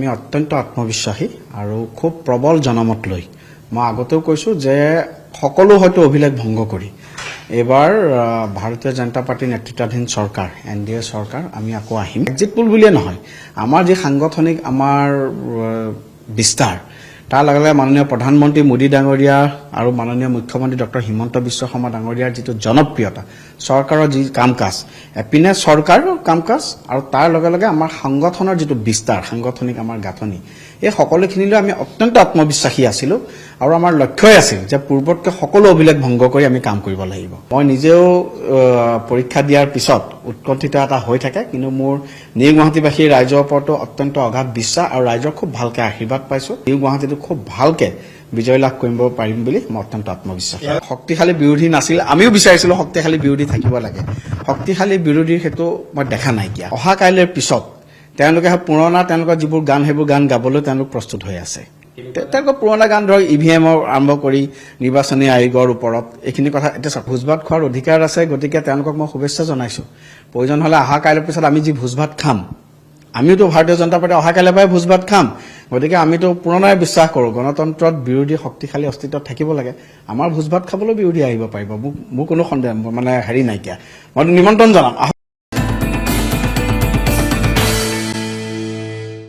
আমি অত্যন্ত আত্মবিশ্বাসী আৰু খুব প্ৰবল জনমত লৈ মই আগতেও কৈছোঁ যে সকলো হয়তো অভিলেখ ভংগ কৰি এবাৰ ভাৰতীয় জনতা পাৰ্টি নেতৃত্বাধীন চৰকাৰ এনডিএ চৰকাৰ আমি আকৌ আহিম এক্সিট পোল বুলিয়ে নহয় আমাৰ যি সাংগঠনিক আমাৰ বিস্তাৰ তাৰ লগে লগে মাননীয় প্ৰধানমন্ত্ৰী মোদী ডাঙৰীয়া আৰু মাননীয় মুখ্যমন্ত্ৰী ডক্টৰ হিমন্ত বিশ্ব শৰ্মা ডাঙৰীয়াৰ যিটো জনপ্ৰিয়তা চৰকাৰৰ যি কাম কাজ এপিনে চৰকাৰৰ কাম কাজ আৰু তাৰ লগে লগে আমাৰ সংগঠনৰ যিটো বিস্তাৰ সাংগঠনিক আমাৰ গাঁথনি এই সকলোখিনিলৈ আমি অত্যন্ত আত্মবিশ্বাসী আছিলোঁ আৰু আমাৰ লক্ষ্যই আছিল যে পূৰ্বতকৈ সকলো অভিলেখ ভংগ কৰি আমি কাম কৰিব লাগিব মই নিজেও পৰীক্ষা দিয়াৰ পিছত উৎকণ্ঠিত এটা হৈ থাকে কিন্তু মোৰ নিউ গুৱাহাটীবাসী ৰাইজৰ ওপৰতো অত্যন্ত অগাধ বিশ্বাস আৰু ৰাইজৰ খুব ভালকৈ আশীৰ্বাদ পাইছোঁ নিউ গুৱাহাটীটো খুব ভালকৈ বিজয় লাভ কৰিব পাৰিম বুলি মই অত্যন্ত আত্মবিশ্বাসী শক্তিশালী বিৰোধী নাছিল আমিও বিচাৰিছিলোঁ শক্তিশালী বিৰোধী থাকিব লাগে শক্তিশালী বিৰোধীৰ সেইটো মই দেখা নাইকিয়া অহা কাইলৈৰ পিছত তেওঁলোকে পুৰণা তেওঁলোকৰ যিবোৰ গান সেইবোৰ গান গাবলৈ তেওঁলোক প্ৰস্তুত হৈ আছে তেওঁলোকৰ পুৰণা গান ধৰক ইভিএমৰ আৰম্ভ কৰি নিৰ্বাচনী আয়োগৰ ওপৰত এইখিনি কথা এতিয়া ভোজ ভাত খোৱাৰ অধিকাৰ আছে গতিকে তেওঁলোকক মই শুভেচ্ছা জনাইছোঁ প্ৰয়োজন হ'লে অহা কাইলৈৰ পিছত আমি যি ভোজ ভাত খাম আমিওতো ভাৰতীয় জনতা পাৰ্টি অহা কাইলৈৰ পৰাই ভোজ ভাত খাম গতিকে আমিতো পুৰণাই বিশ্বাস কৰোঁ গণতন্ত্ৰত বিৰোধী শক্তিশালী অস্তিত্বত থাকিব লাগে আমাৰ ভোজ ভাত খাবলৈ বিৰোধী আহিব পাৰিব মোৰ কোনো সন্দেহ মানে হেৰি নাইকিয়া মই নিমন্ত্ৰণ জনাম